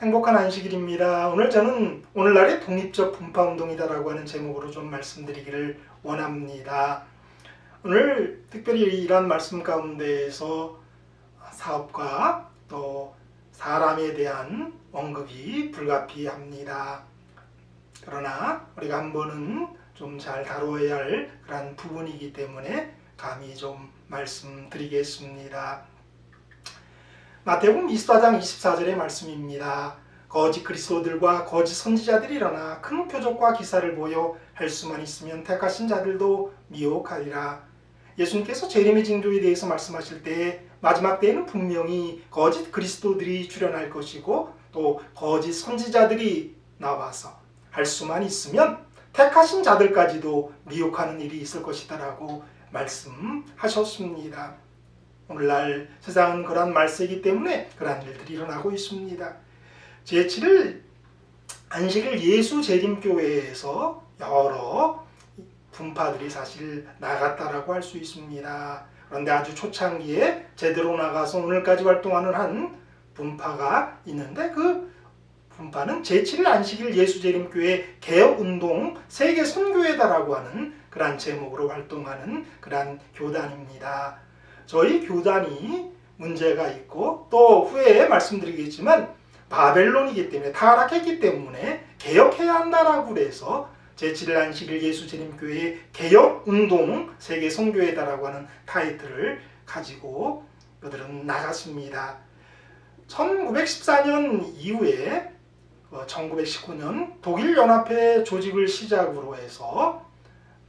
행복한 안식일입니다. 오늘 저는 오늘날의 독립적 분파운동이다라고 하는 제목으로 좀 말씀드리기를 원합니다. 오늘 특별히 이런 말씀 가운데에서 사업과 또 사람에 대한 언급이 불가피합니다. 그러나 우리가 한 번은 좀 잘 다루어야 할 그런 부분이기 때문에 감히 좀 말씀드리겠습니다. 마태복음 24장 24절의 말씀입니다. 거짓 그리스도들과 거짓 선지자들이 일어나 큰 표적과 기사를 보여 할 수만 있으면 택하신 자들도 미혹하리라. 예수님께서 재림의 징조에 대해서 말씀하실 때 마지막 때에는 분명히 거짓 그리스도들이 출현할 것이고 또 거짓 선지자들이 나와서 할 수만 있으면 택하신 자들까지도 미혹하는 일이 있을 것이다 라고 말씀하셨습니다. 오늘날 세상은 그러한 말세이기 때문에 그러한 일들이 일어나고 있습니다. 제7일 안식일 예수 재림교회에서 여러 분파들이 사실 나갔다라고 할 수 있습니다. 그런데 아주 초창기에 제대로 나가서 오늘까지 활동하는 한 분파가 있는데 그 분파는 제7일 안식일 예수 재림교회 개혁운동 세계 선교회다라고 하는 그러한 제목으로 활동하는 그러한 교단입니다. 저희 교단이 문제가 있고 또 후에 말씀드리겠지만 바벨론이기 때문에 타락했기 때문에 개혁해야 한다라고 해서 제7일 안식일 예수 재림교회 개혁운동 세계 선교회다라고 하는 타이틀을 가지고 그들은 나갔습니다. 1914년 이후에 1919년 독일연합회 조직을 시작으로 해서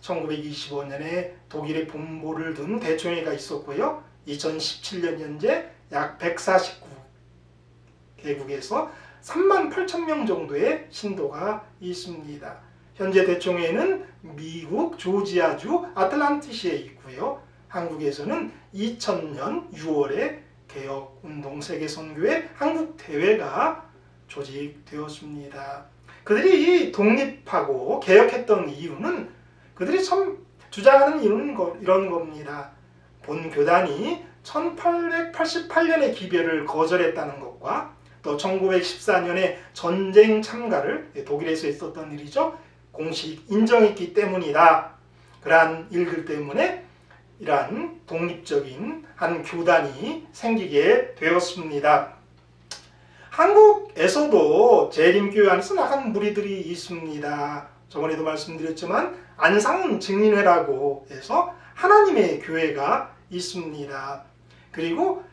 1925년에 독일의 본부를 둔 대총회가 있었고요. 2017년 현재 약 149개국에서 38,000명 정도의 신도가 있습니다. 현재 대총회는 미국 조지아주 아틀란티시에 있고요. 한국에서는 2000년 6월에 개혁운동 세계선교회 한국대회가 조직되었습니다. 그들이 독립하고 개혁했던 이유는 그들이 참 주장하는 이유는 이런 겁니다. 본 교단이 1888년에 기별을 거절했다는 것과 또 1914년에 전쟁 참가를 독일에서 있었던 일이죠. 공식 인정했기 때문이다. 그러한 일들 때문에 이러한 독립적인 한 교단이 생기게 되었습니다. 한국에서도 재림교회 안에서 나간 무리들이 있습니다. 저번에도 말씀드렸지만 안상훈 증인회라고 해서 하나님의 교회가 있습니다. 그리고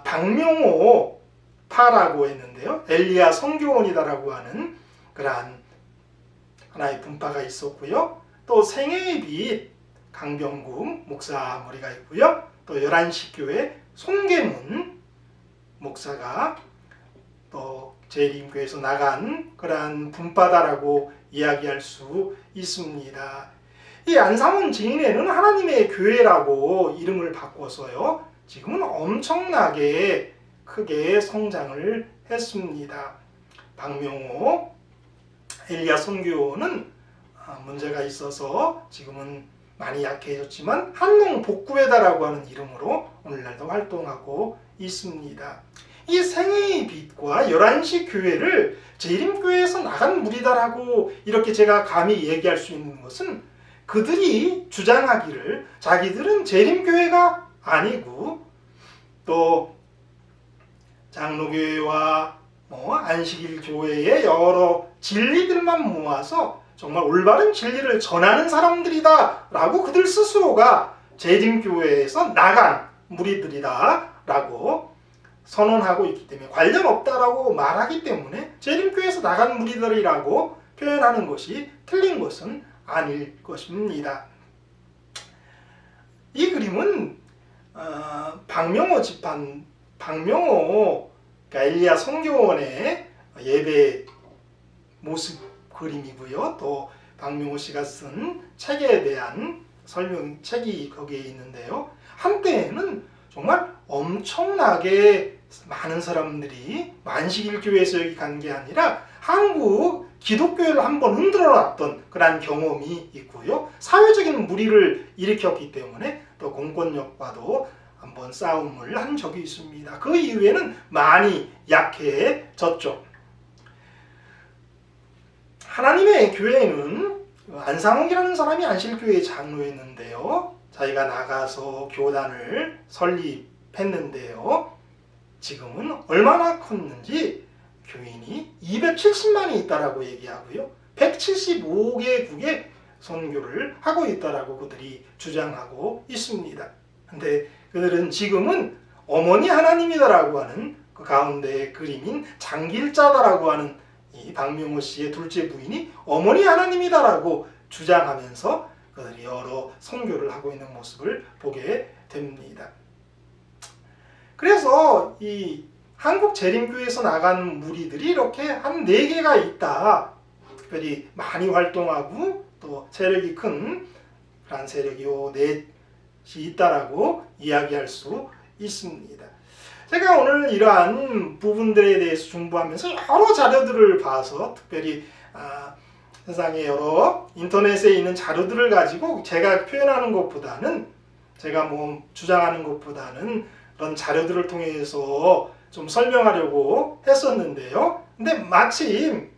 박명호 파라고 했는데요. 엘리야 선교원이다라고 하는 그러한 하나의 분파가 있었고요. 또 생애의 빛 강병국 목사 머리가 있고요. 또 11시 교회 송계문 목사가 또 재림교회에서 나간 그러한 분파다라고 이야기할 수 있습니다. 이 안상훈 증인회는 하나님의 교회라고 이름을 바꿔서요. 지금은 엄청나게 크게 성장을 했습니다. 박명호 엘리야 선교원은 문제가 있어서 지금은 많이 약해졌지만 한농복구회다라고 하는 이름으로 오늘날도 활동하고 있습니다. 이 생애의 빛과 11시 교회를 재림교회에서 나간 무리다라고 이렇게 제가 감히 얘기할 수 있는 것은 그들이 주장하기를 자기들은 재림교회가 아니고 또 장로교회와 안식일 교회의 여러 진리들만 모아서 정말 올바른 진리를 전하는 사람들이다 라고 그들 스스로가 재림교회에서 나간 무리들이다 라고 선언하고 있기 때문에 관련 없다라고 말하기 때문에 재림교회에서 나간 무리들이라고 표현하는 것이 틀린 것은 아닐 것입니다. 이 그림은 박명호 집안, 박명호 그러니까 엘리야 선교원의 예배 모습 그림이고요. 또 박명호 씨가 쓴 책에 대한 책이 거기에 있는데요. 한때에는 정말 엄청나게 많은 사람들이 안식일 교회에서 여기 간 게 아니라 한국 기독교회를 한번 흔들어 놨던 그런 경험이 있고요. 사회적인 무리를 일으켰기 때문에 또 공권력과도 한번 싸움을 한 적이 있습니다. 그 이후에는 많이 약해졌죠. 하나님의 교회는 안상욱이라는 사람이 안실교회 장로였는데요. 자기가 나가서 교단을 설립했는데요. 지금은 얼마나 컸는지 교인이 270만이 있다라고 얘기하고요. 175개국에 선교를 하고 있다라고 그들이 주장하고 있습니다. 근데 그들은 지금은 어머니 하나님이다라고 하는 그 가운데 그림인 장길자다라고 하는 이 박명호 씨의 둘째 부인이 어머니 하나님이다라고 주장하면서 그들이 여러 선교를 하고 있는 모습을 보게 됩니다. 그래서 이 한국 재림교회에서 나간 무리들이 이렇게 한 4개가 있다. 특별히 많이 활동하고 또 세력이 큰 그런 세력이 요 넷이 있다라고 이야기할 수 있습니다. 제가 오늘 이러한 부분들에 대해서 중부하면서 여러 자료들을 봐서 특별히 세상에 여러 인터넷에 있는 자료들을 가지고 제가 표현하는 것보다는 제가 뭐 주장하는 것보다는 그런 자료들을 통해서 좀 설명하려고 했었는데요. 근데 마침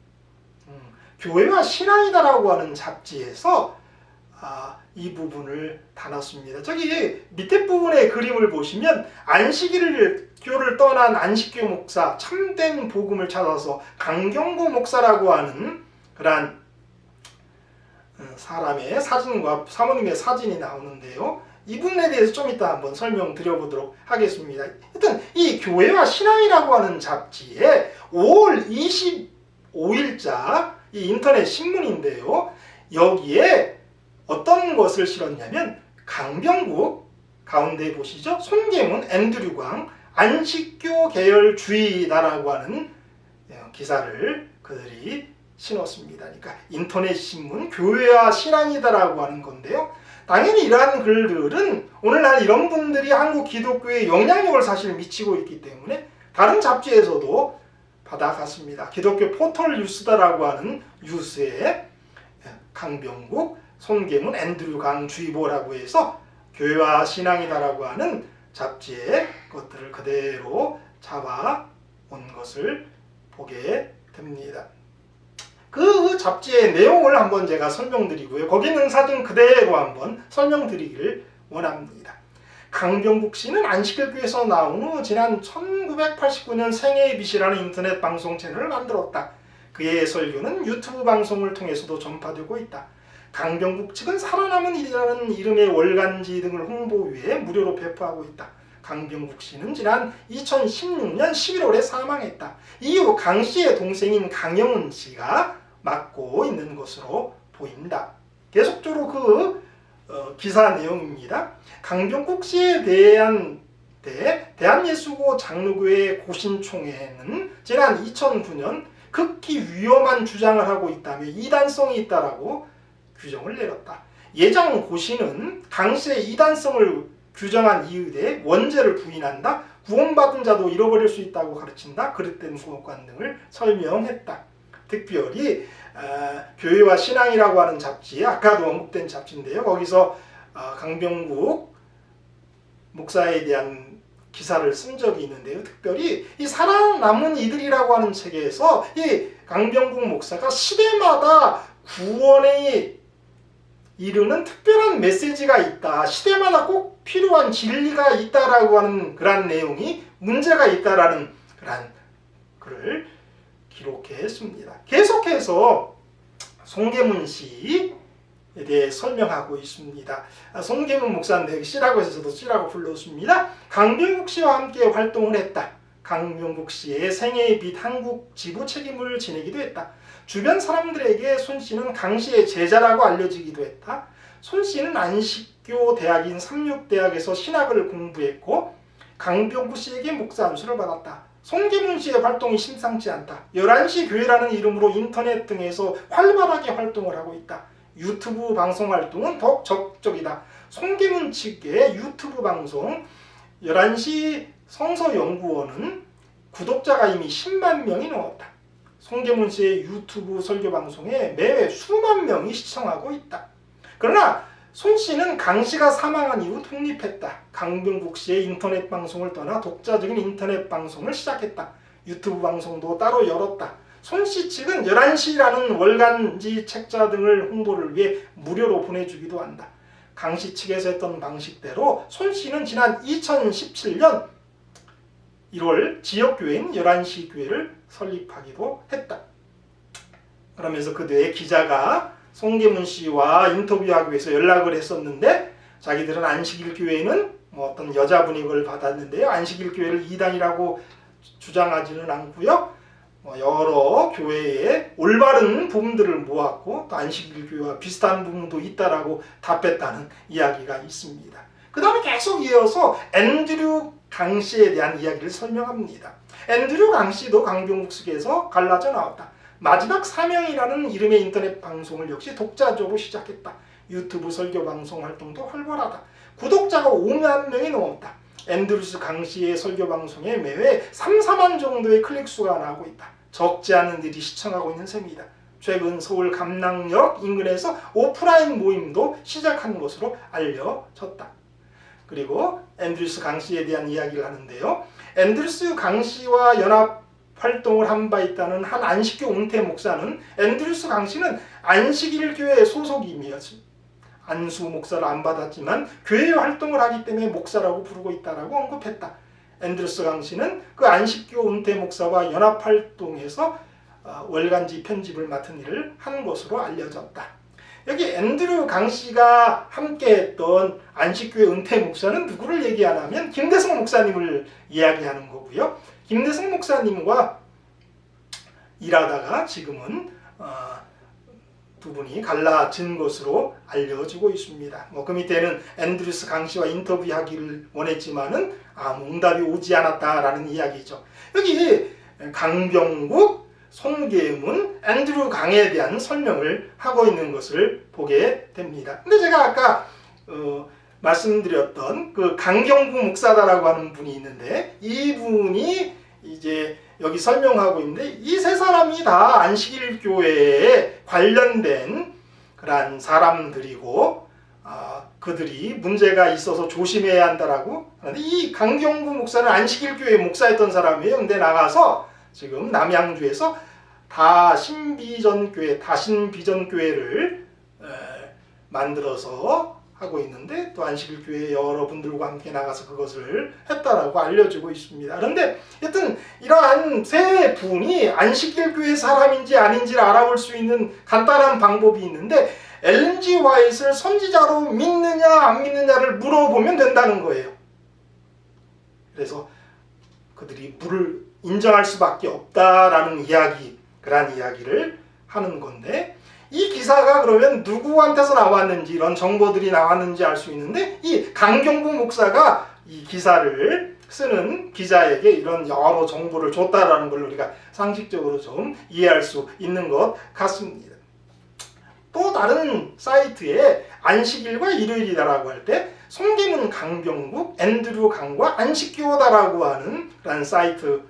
교회와 신앙이다라고 하는 잡지에서 이 부분을 다뤘습니다. 저기 밑에 부분의 그림을 보시면 안식일교를 떠난 안식교 목사, 참된 복음을 찾아서 강경구 목사라고 하는 그런 사람의 사진과 사모님의 사진이 나오는데요. 이분에 대해서 좀 이따 한번 설명드려보도록 하겠습니다. 하여튼 이 교회와 신앙이라고 하는 잡지에 5월 25일자 이 인터넷 신문인데요. 여기에 어떤 것을 실었냐면 강병국 가운데 보시죠. 손계문 앤드류광 안식교 계열주의다라고 하는 기사를 그들이 신었습니다. 그러니까 인터넷 신문 교회와 신앙이다라고 하는 건데요. 당연히 이러한 글들은 오늘날 이런 분들이 한국 기독교에 영향력을 사실 미치고 있기 때문에 다른 잡지에서도 받아갔습니다. 기독교 포털 뉴스다라고 하는 뉴스에 강병국, 손계문, 앤드류강 주의보라고 해서 교회와 신앙이다라고 하는 잡지의 것들을 그대로 잡아온 것을 보게 됩니다. 그 잡지의 내용을 한번 제가 설명드리고요. 거기 있는 사진 그대로 한번 설명드리기를 원합니다. 강병국 씨는 안식일교에서 나온 후 지난 1989년 생애의 빛이라는 인터넷 방송 채널을 만들었다. 그의 설교는 유튜브 방송을 통해서도 전파되고 있다. 강병국 측은 살아남은 일이라는 이름의 월간지 등을 홍보 위해 무료로 배포하고 있다. 강병국 씨는 지난 2016년 11월에 사망했다. 이후 강 씨의 동생인 강영은 씨가 맡고 있는 것으로 보인다. 계속적으로 그 기사 내용입니다. 강병국 씨에 대한 대한예수고 장로교회 고신총회는 지난 2009년 극히 위험한 주장을 하고 있다며 이단성이 있다라고 규정을 내렸다. 예장 고신은 강 씨의 이단성을 규정한 이유에 원죄를 부인한다. 구원받은 자도 잃어버릴 수 있다고 가르친다. 그릇된 구원관 등을 설명했다. 특별히 교회와 신앙이라고 하는 잡지에 아까도 언급된 잡지인데요. 거기서 강병국 목사에 대한 기사를 쓴 적이 있는데요. 특별히 이 살아남은 이들이라고 하는 책에서 이 강병국 목사가 시대마다 구원에 이르는 특별한 메시지가 있다. 시대마다 꼭 필요한 진리가 있다라고 하는 그런 내용이 문제가 있다라는 그런 글을 기록했습니다. 계속해서 손계문 씨에 대해 설명하고 있습니다. 손계문 목사인데 씨라고 해서 저도 씨라고 불렀습니다. 강병국 씨와 함께 활동을 했다. 강병국 씨의 생애의 빛 한국 지부 책임을 지내기도 했다. 주변 사람들에게 손 씨는 강 씨의 제자라고 알려지기도 했다. 손 씨는 안식교 대학인 삼육대학에서 신학을 공부했고 강병국 씨에게 목사 안수를 받았다. 손계문 씨의 활동이 심상치 않다. 11시 교회라는 이름으로 인터넷 등에서 활발하게 활동을 하고 있다. 유튜브 방송 활동은 더욱 적극적이다. 손계문 측의 유튜브 방송 11시 성서연구원은 구독자가 이미 10만 명이 넘었다. 손계문 씨의 유튜브 설교 방송에 매회 수만 명이 시청하고 있다. 그러나 손 씨는 강 씨가 사망한 이후 독립했다. 강병국 씨의 인터넷 방송을 떠나 독자적인 인터넷 방송을 시작했다. 유튜브 방송도 따로 열었다. 손씨 측은 11시라는 월간지 책자 등을 홍보를 위해 무료로 보내주기도 한다. 강씨 측에서 했던 방식대로 손씨는 지난 2017년 1월 지역교회인 11시 교회를 설립하기도 했다. 그러면서 그 뒤에 기자가 송계문 씨와 인터뷰하기 위해서 연락을 했었는데 자기들은 안식일 교회는 어떤 여자분이 그걸 받았는데요. 안식일 교회를 이단이라고 주장하지는 않고요. 여러 교회의 올바른 부분들을 모았고 또 안식일 교회와 비슷한 부분도 있다라고 답했다는 이야기가 있습니다. 그 다음에 계속 이어서 앤드류 강 씨에 대한 이야기를 설명합니다. 앤드류 강 씨도 강병국 측에서 갈라져 나왔다. 마지막 사명이라는 이름의 인터넷 방송을 역시 독자적으로 시작했다. 유튜브 설교 방송 활동도 활발하다. 구독자가 5만 명이 넘었다. 앤드루스 강 씨의 설교 방송에 매회 3, 4만 정도의 클릭 수가 나오고 있다. 적지 않은 일이 시청하고 있는 셈이다. 최근 서울 감락역 인근에서 오프라인 모임도 시작한 것으로 알려졌다. 그리고 앤드루스 강 씨에 대한 이야기를 하는데요. 앤드루스 강 씨와 연합 활동을 한 바 있다는 한 안식교 옹태 목사는 앤드루스 강 씨는 안식일 교회 소속임이었지. 안수 목사를 안 받았지만 교회 활동을 하기 때문에 목사라고 부르고 있다라고 언급했다. 앤드루스 강 씨는 그 안식교 은퇴 목사와 연합 활동에서 월간지 편집을 맡은 일을 한 것으로 알려졌다. 여기 앤드류 강 씨가 함께했던 안식교회 은퇴 목사는 누구를 얘기하냐면 김대성 목사님을 이야기하는 거고요. 김대성 목사님과 일하다가 지금은 두 분이 갈라진 것으로 알려지고 있습니다. 그 밑에는 앤드루스 강 씨와 인터뷰하기를 원했지만은 아무 응답이 오지 않았다라는 이야기죠. 여기 강병국, 송계문, 앤드류 강에 대한 설명을 하고 있는 것을 보게 됩니다. 근데 제가 아까 말씀드렸던 그 강경구 목사다라고 하는 분이 있는데 이분이 이제 여기 설명하고 있는데 이 세 사람이 다 안식일 교회에 관련된 그런 사람들이고 그들이 문제가 있어서 조심해야 한다라고 하는데 이 강경구 목사는 안식일 교회 목사였던 사람이에요. 근데 나가서 지금 남양주에서 다신비전교회를 만들어서 하고 있는데 또 안식일 교회 여러분들과 함께 나가서 그것을 했다라고 알려지고 있습니다. 그런데 여튼 이러한 세 분이 안식일 교회 사람인지 아닌지를 알아볼 수 있는 간단한 방법이 있는데 엘렌 G 화이트를 선지자로 믿느냐 안 믿느냐를 물어보면 된다는 거예요. 그래서 그들이 물을 인정할 수밖에 없다라는 이야기, 그런 이야기를 하는 건데 이 기사가 그러면 누구한테서 나왔는지 이런 정보들이 나왔는지 알 수 있는데 이 강경구 목사가 이 기사를 쓰는 기자에게 이런 여러 정보를 줬다라는 걸 우리가 상식적으로 좀 이해할 수 있는 것 같습니다. 또 다른 사이트에 안식일과 일요일이다라고 할 때 송계문 강병국, 앤드류 강과 안식교다라고 하는 그런 사이트,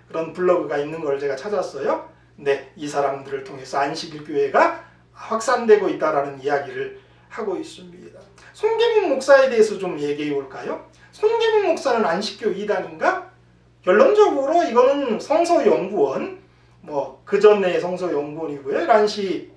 그런 블로그가 있는 걸 제가 찾았어요. 네, 이 사람들을 통해서 안식일 교회가 확산되고 있다라는 이야기를 하고 있습니다. 송계문 목사에 대해서 좀 얘기해 볼까요? 송계문 목사는 안식교 이단인가? 결론적으로 이거는 성서연구원, 그 전에 성서연구원이고요. 란시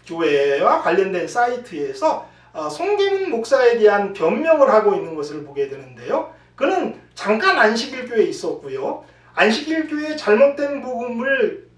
교회와 관련된 사이트에서 송계문 목사에 대한 변명을 하고 있는 것을 보게 되는데요. 그는 잠깐 안식일 교회에 있었고요. 안식일 교회의 잘못된 복음을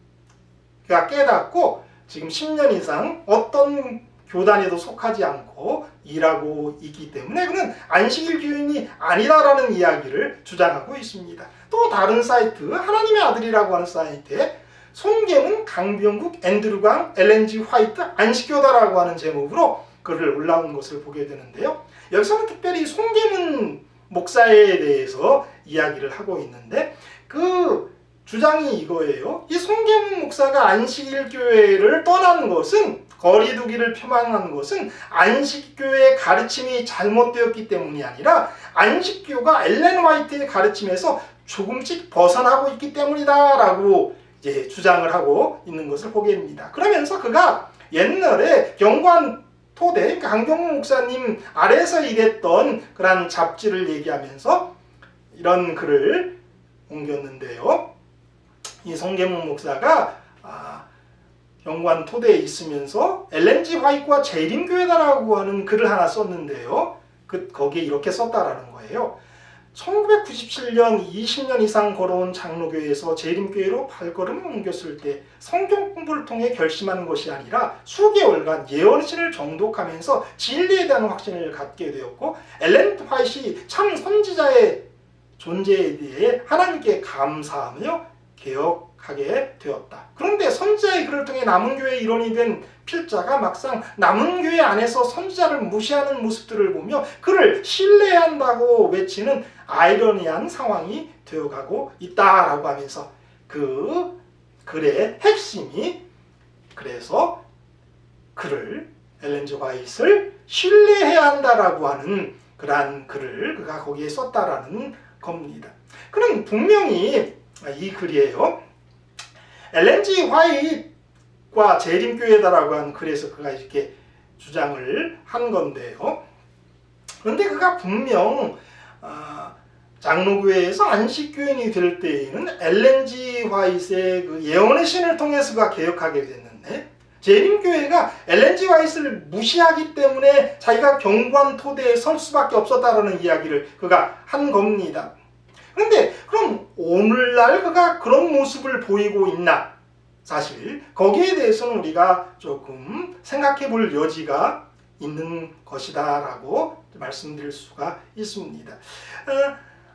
깨닫고 지금 10년 이상 어떤 교단에도 속하지 않고 일하고 있기 때문에 그는 안식일 교인이 아니다라는 이야기를 주장하고 있습니다. 또 다른 사이트, 하나님의 아들이라고 하는 사이트에 송계문, 강병국, 앤드류 강, 엘렌 G 화이트, 안식교다라고 하는 제목으로 글을 올라온 것을 보게 되는데요. 여기서는 특별히 송계문 목사에 대해서 이야기를 하고 있는데 그 주장이 이거예요. 이 송계문 목사가 안식일 교회를 떠난 것은, 거리두기를 표방한 것은 안식교의 가르침이 잘못되었기 때문이 아니라 안식교가 엘렌 화이트의 가르침에서 조금씩 벗어나고 있기 때문이다라고 이제 주장을 하고 있는 것을 보게 됩니다. 그러면서 그가 옛날에 경관 토대, 강경무 목사님 아래에서 일했던 그런 잡지를 얘기하면서 이런 글을 옮겼는데요. 이 송계문 목사가 경관 토대에 있으면서 엘렌지 화이트와 재림교회다라고 하는 글을 하나 썼는데요. 거기에 이렇게 썼다라는 거예요. 1997년 20년 이상 걸어온 장로교회에서 재림교회로 발걸음을 옮겼을 때 성경 공부를 통해 결심한 것이 아니라 수개월간 예언신을 정독하면서 진리에 대한 확신을 갖게 되었고, 엘렌 화이트이 참 선지자의 존재에 대해 하나님께 감사하며 개혁하게 되었다. 그런데 선지자의 글을 통해 남은교회의 일원이 된 필자가 막상 남은교회 안에서 선지자를 무시하는 모습들을 보며 그를 신뢰해야 한다고 외치는 아이러니한 상황이 되어가고 있다라고 하면서 그 글의 핵심이, 그래서 그를, 엘렌 G. 화이트를 신뢰해야 한다라고 하는 그러한 글을 그가 거기에 썼다라는 겁니다. 그는 분명히 이 글이에요. 엘렌 G. 화이트과 재림교회다라고 한 글에서 그가 이렇게 주장을 한 건데요. 그런데 그가 분명 장로교회에서 안식교인이 될 때에는 엘렌 G. 화이트의 그 예언의 신을 통해서 그가 개혁하게 됐는데, 재림교회가 엘렌 G. 화이트를 무시하기 때문에 자기가 경관 토대에 설 수밖에 없었다라는 이야기를 그가 한 겁니다. 그런데 그럼 오늘날 그가 그런 모습을 보이고 있나? 사실 거기에 대해서는 우리가 조금 생각해 볼 여지가 있는 것이다 라고 말씀드릴 수가 있습니다.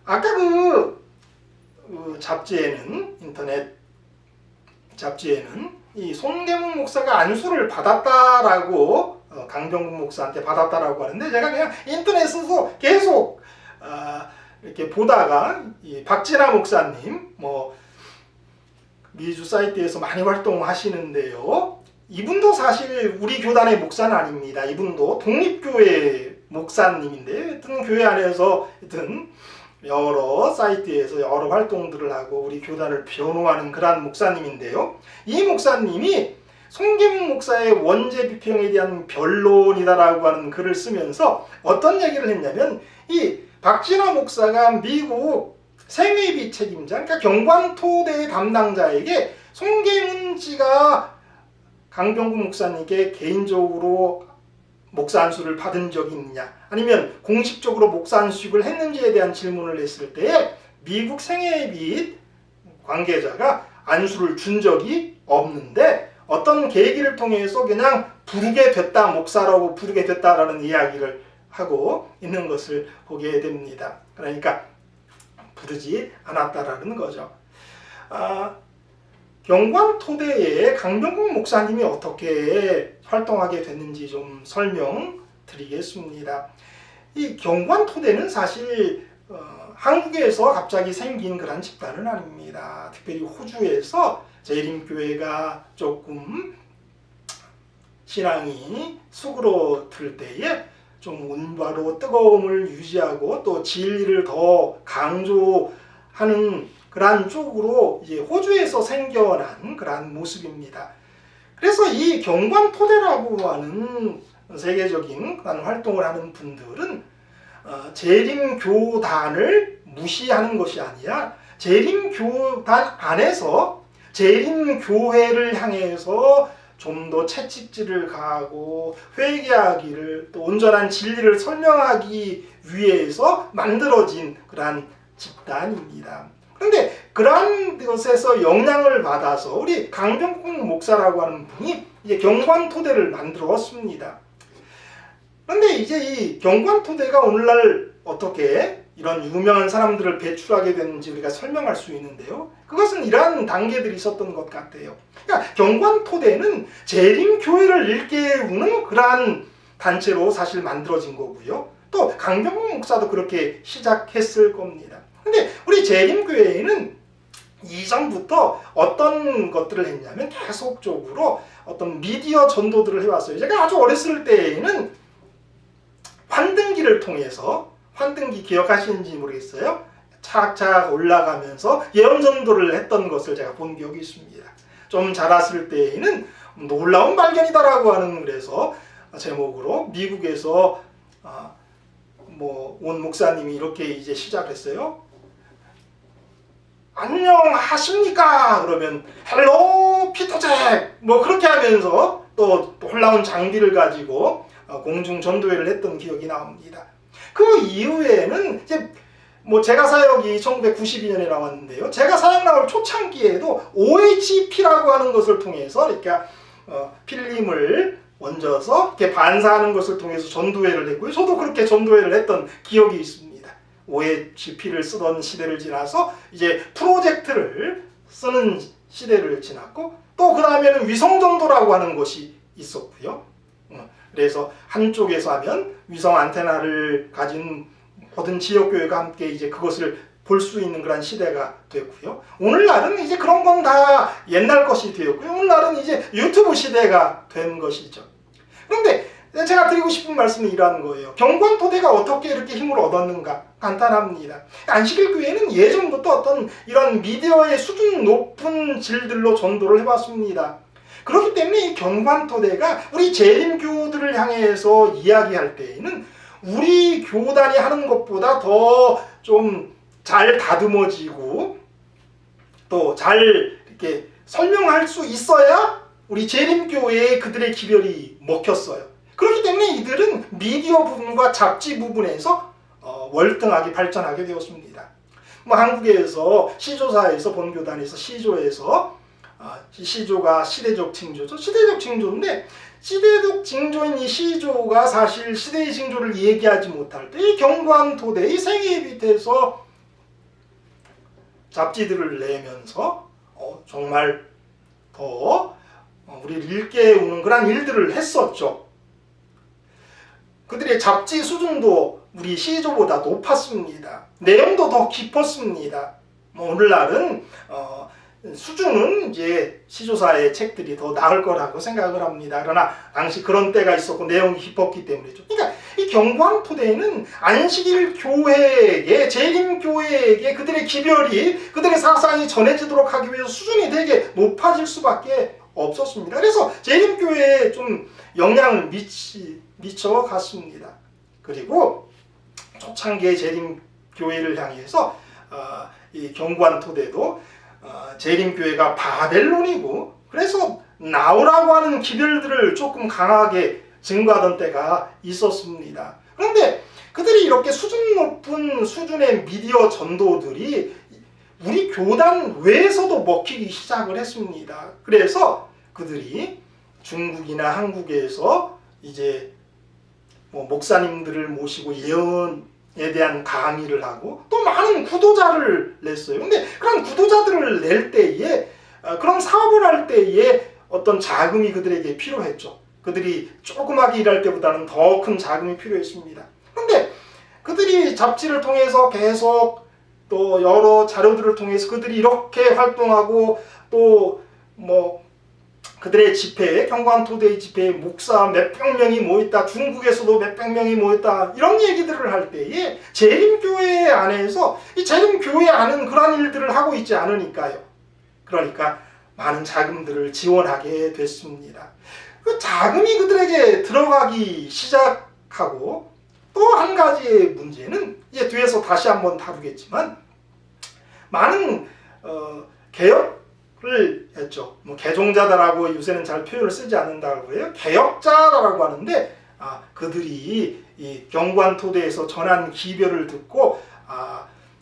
아까 그 잡지에는, 인터넷 잡지에는 이 송계문 목사가 안수를 받았다라고, 강병국 목사한테 받았다라고 하는데, 제가 그냥 인터넷에서 계속 이렇게 보다가 이 박진아 목사님, 미주 사이트에서 많이 활동하시는데요. 이분도 사실 우리 교단의 목사는 아닙니다. 이분도 독립교회 목사님인데, 하여튼 교회 안에서 하여튼 여러 사이트에서 여러 활동들을 하고 우리 교단을 변호하는 그러한 목사님인데요. 이 목사님이 송계문 목사의 원죄 비평에 대한 변론이다라고 하는 글을 쓰면서 어떤 얘기를 했냐면, 이 박진아 목사가 미국 생애비 책임자, 그러니까 경관토대 담당자에게 송계문 씨가 강병국 목사님께 개인적으로 목사 안수를 받은 적이 있느냐, 아니면 공식적으로 목사 안수식을 했는지에 대한 질문을 했을 때 미국 생애비 관계자가 안수를 준 적이 없는데 어떤 계기를 통해서 그냥 부르게 됐다, 목사라고 부르게 됐다라는 이야기를 하고 있는 것을 보게 됩니다. 그러니까 부르지 않았다라는 거죠. 경관 토대에 강병국 목사님이 어떻게 활동하게 됐는지 좀 설명드리겠습니다. 이 경관 토대는 사실 한국에서 갑자기 생긴 그런 집단은 아닙니다. 특별히 호주에서 재림교회가 조금 신앙이 수그러들 때에 좀 운바로 뜨거움을 유지하고 또 진리를 더 강조하는 그러한 쪽으로 이제 호주에서 생겨난 그러한 모습입니다. 그래서 이 경관 토대라고 하는 세계적인 그런 활동을 하는 분들은 재림교단을 무시하는 것이 아니라 재림교단 안에서 재림교회를 향해서 좀 더 채찍질을 가하고 회개하기를, 또 온전한 진리를 설명하기 위해서 만들어진 그러한 집단입니다. 그런데 그러한 것에서 영향을 받아서 우리 강병국 목사라고 하는 분이 이제 경관토대를 만들었습니다. 그런데 이제 이 경관토대가 오늘날 어떻게 이런 유명한 사람들을 배출하게 됐는지 우리가 설명할 수 있는데요. 그것은 이러한 단계들이 있었던 것 같아요. 그러니까 경관토대는 재림교회를 일깨우는 그러한 단체로 사실 만들어진 거고요. 또 강병국 목사도 그렇게 시작했을 겁니다. 근데 우리 재림교회에는 이전부터 어떤 것들을 했냐면 계속적으로 어떤 미디어 전도들을 해왔어요. 제가 아주 어렸을 때에는 환등기를 통해서, 환등기 기억하시는지 모르겠어요. 차곡차곡 올라가면서 예언 전도를 했던 것을 제가 본 기억이 있습니다. 좀 자랐을 때에는 놀라운 발견이다라고 하는, 그래서 제목으로 미국에서 온 목사님이 이렇게 이제 시작했어요. 안녕하십니까? 그러면 헬로 피터잭 뭐 그렇게 하면서 또 놀라운 장비를 가지고 공중 전도회를 했던 기억이 나옵니다. 그 이후에는 이제 뭐 제가 사역이 1992년에 나왔는데요. 제가 사역 나올 초창기에도 OHP라고 하는 것을 통해서 이렇게 필름을 얹어서 이렇게 반사하는 것을 통해서 전도회를 했고요. 저도 그렇게 전도회를 했던 기억이 있습니다. OHP를 쓰던 시대를 지나서 이제 프로젝트를 쓰는 시대를 지났고 또 그 다음에는 위성전도라고 하는 것이 있었고요. 그래서 한쪽에서 하면 위성 안테나를 가진 모든 지역교회가 함께 이제 그것을 볼 수 있는 그런 시대가 됐고요. 오늘날은 이제 그런 건 다 옛날 것이 되었고요. 오늘날은 이제 유튜브 시대가 된 것이죠. 그런데 제가 드리고 싶은 말씀은 이러한 거예요. 경관토대가 어떻게 이렇게 힘을 얻었는가? 간단합니다. 안식일교회는 예전부터 어떤 이런 미디어의 수준 높은 질들로 전도를 해왔습니다. 그렇기 때문에 이 경관토대가 우리 재림교들을 향해서 이야기할 때에는 우리 교단이 하는 것보다 더 좀 잘 다듬어지고 또 잘 이렇게 설명할 수 있어야 우리 재림교회에 그들의 기별이 먹혔어요. 그렇기 때문에 이들은 미디어 부분과 잡지 부분에서 월등하게 발전하게 되었습니다. 뭐 한국에서 시조사에서 본교단에서 시조에서 시조가 시대적 징조죠. 시대적 징조인데 시대적 징조인 이 시조가 사실 시대의 징조를 얘기하지 못할 때 이 경관토대의 생애 밑에서 잡지들을 내면서 정말 더 우리를 일깨우는 그런 일들을 했었죠. 그들의 잡지 수준도 우리 시조보다 높았습니다. 내용도 더 깊었습니다. 오늘날은 수준은 이제 시조사의 책들이 더 나을 거라고 생각을 합니다. 그러나 당시 그런 때가 있었고 내용이 깊었기 때문이죠. 그러니까 이 경관토대는 안식일 교회에게 재림교회에게 그들의 기별이 그들의 사상이 전해지도록 하기 위해서 수준이 되게 높아질 수밖에 없었습니다. 그래서 재림교회에 좀 영향을 미쳐갔습니다. 그리고 초창기의 재림교회를 향해서 이 경관토대도 재림교회가 바벨론이고 그래서 나오라고 하는 기별들을 조금 강하게 증거하던 때가 있었습니다. 그런데 그들이 이렇게 수준 높은 수준의 미디어 전도들이 우리 교단 외에서도 먹히기 시작을 했습니다. 그래서 그들이 중국이나 한국에서 이제 뭐 목사님들을 모시고 예언에 대한 강의를 하고 또 많은 구도자를 냈어요. 근데 그런 구도자들을 낼 때에 그런 사업을 할 때에 어떤 자금이 그들에게 필요했죠. 그들이 조그맣게 일할 때보다는 더 큰 자금이 필요했습니다. 그런데 그들이 잡지를 통해서 계속 또 여러 자료들을 통해서 그들이 이렇게 활동하고 또 뭐 그들의 집회에 경관토대의 집회에 목사 몇백 명이 모였다. 중국에서도 몇백 명이 모였다. 이런 얘기들을 할 때에 재림교회 안에서 이 재림교회 안은 그런 일들을 하고 있지 않으니까요. 그러니까 많은 자금들을 지원하게 됐습니다. 그 자금이 그들에게 들어가기 시작하고 또 한 가지의 문제는 이제 뒤에서 다시 한번 다루겠지만 많은 개혁을 했죠. 뭐 개종자다라고 요새는 잘 표현을 쓰지 않는다고 해요. 개혁자라고 하는데 그들이 이 경관토대에서 전한 기별을 듣고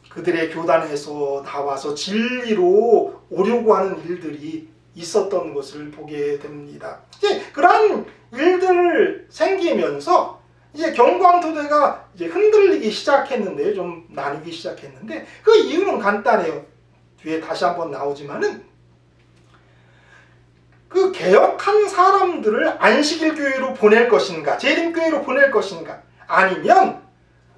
그들의 교단에서 나와서 진리로 오려고 하는 일들이 있었던 것을 보게 됩니다. 이제 그러한 일들 생기면서 이제 경관토대가 이제 흔들리기 시작했는데 좀 나뉘기 시작했는데 그 이유는 간단해요. 뒤에 다시 한번 나오지만은 그 개혁한 사람들을 안식일 교회로 보낼 것인가, 재림교회로 보낼 것인가, 아니면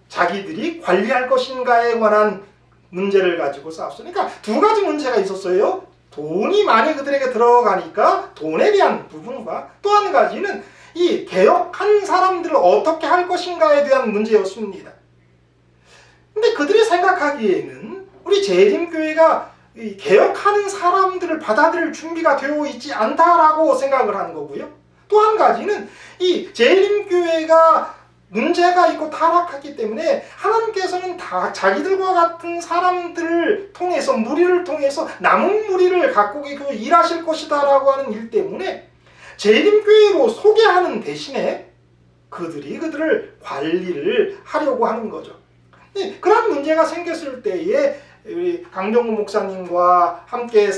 자기들이 관리할 것인가에 관한 문제를 가지고 싸웠어요. 그러니까 두 가지 문제가 있었어요. 돈이 많이 그들에게 들어가니까 돈에 대한 부분과 또 한 가지는 이 개혁한 사람들을 어떻게 할 것인가에 대한 문제였습니다. 근데 그들이 생각하기에는 우리 재림교회가 이 개혁하는 사람들을 받아들일 준비가 되어 있지 않다라고 생각을 하는 거고요. 또 한 가지는 이 재림교회가 문제가 있고 타락했기 때문에 하나님께서는 자기들과 같은 사람들을 통해서 무리를 통해서 남은 무리를 갖고 일하실 것이다 라고 하는 일 때문에 재림교회로 소개하는 대신에 그들을 관리를 하려고 하는 거죠. 그런 문제가 생겼을 때에 우리 강병구 목사님과 함께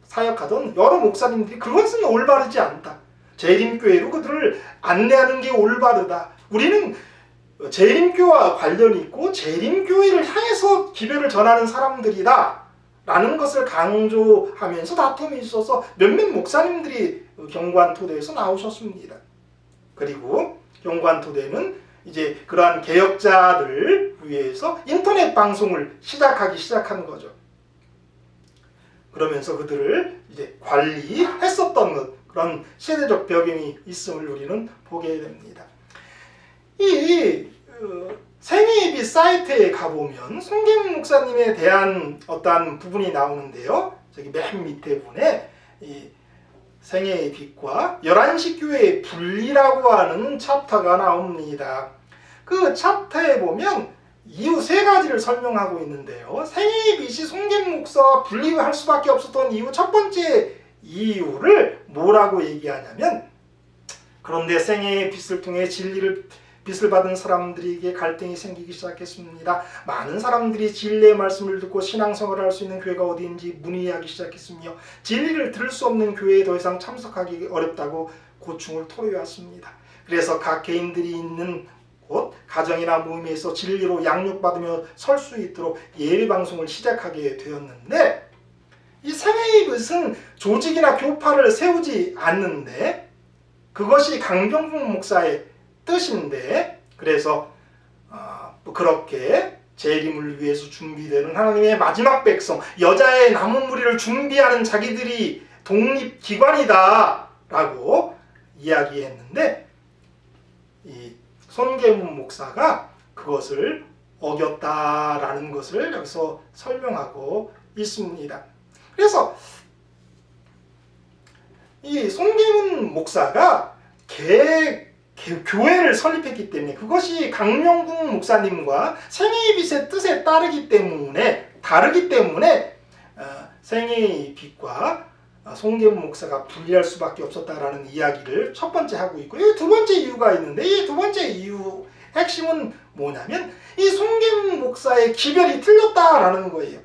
사역하던 여러 목사님들이 그것은 올바르지 않다. 재림교회로 그들을 안내하는 게 올바르다. 우리는 재림교회와 관련이 있고 재림교회를 향해서 기별을 전하는 사람들이다 라는 것을 강조하면서 다툼이 있어서 몇몇 목사님들이 경관토대에서 나오셨습니다. 그리고 경관토대는 이제 그러한 개혁자들을 위해서 인터넷 방송을 시작한 거죠. 그러면서 그들을 이제 관리했었던 그런 세대적 배경이 있음을 우리는 보게 됩니다. 이 생애예비 사이트에 가보면 송계문 목사님에 대한 어떤 부분이 나오는데요. 저기 맨 밑에 부분에 이 생애의 빛과 11시 교회의 분리라고 하는 챕터가 나옵니다. 그 챕터에 보면 이유 세 가지를 설명하고 있는데요. 생애의 빛이 송계문 목사와 분리할 수밖에 없었던 이유 첫 번째 이유를 뭐라고 얘기하냐면 그런데 생애의 빛을 통해 빛을 받은 사람들에게 갈등이 생기기 시작했습니다. 많은 사람들이 진리의 말씀을 듣고 신앙생활을 할 수 있는 교회가 어디인지 문의하기 시작했으며 진리를 들을 수 없는 교회에 더 이상 참석하기 어렵다고 고충을 토로해왔습니다. 그래서 각 개인들이 있는 곳, 가정이나 모임에서 진리로 양육받으며 설 수 있도록 예배방송을 시작하게 되었는데 이 생애의 빛은 조직이나 교파를 세우지 않는데 그것이 강병구 목사의 뜻인데 그래서 그렇게 재림을 위해서 준비되는 하나님의 마지막 백성 여자의 남은 무리를 준비하는 자기들이 독립기관이다 라고 이야기했는데 이 손계문 목사가 그것을 어겼다라는 것을 여기서 설명하고 있습니다. 그래서 이 손계문 목사가 교회를 설립했기 때문에 그것이 강명국 목사님과 생애의 빛의 뜻에 다르기 때문에 생애의 빛과 송계문 목사가 분리할 수밖에 없었다라는 이야기를 첫 번째 하고 있고 이 두 번째 이유가 있는데 이 두 번째 이유 핵심은 뭐냐면 이 송계문 목사의 기별이 틀렸다라는 거예요.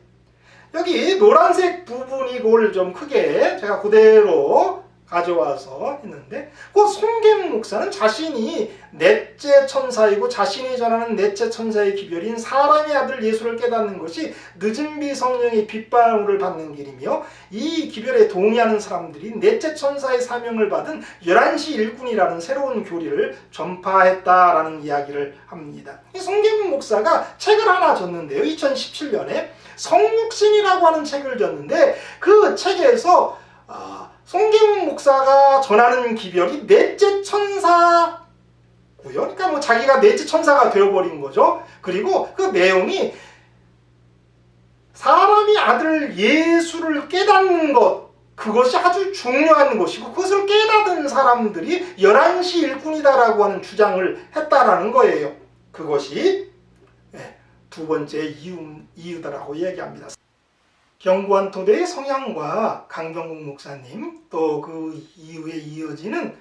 여기 노란색 부분이 그걸 좀 크게 제가 그대로 가져와서 했는데 그 송계문 목사는 자신이 넷째 천사이고 자신이 전하는 넷째 천사의 기별인 사람의 아들 예수를 깨닫는 것이 늦은 비 성령의 빛방울을 받는 길이며 이 기별에 동의하는 사람들이 넷째 천사의 사명을 받은 11시 일꾼이라는 새로운 교리를 전파했다라는 이야기를 합니다. 이 송계문 목사가 책을 하나 줬는데요. 2017년에 성육신이라고 하는 책을 줬는데 그 책에서 송계문 목사가 전하는 기별이 넷째 천사고요. 그러니까 뭐 자기가 넷째 천사가 되어버린 거죠. 그리고 그 내용이 사람이 아들 예수를 깨닫는 것 그것이 아주 중요한 것이고 그것을 깨닫은 사람들이 11시 일꾼이다라고 하는 주장을 했다라는 거예요. 그것이 두 번째 이유다라고 얘기합니다. 경관토대의 성향과 강병국 목사님 또 그 이후에 이어지는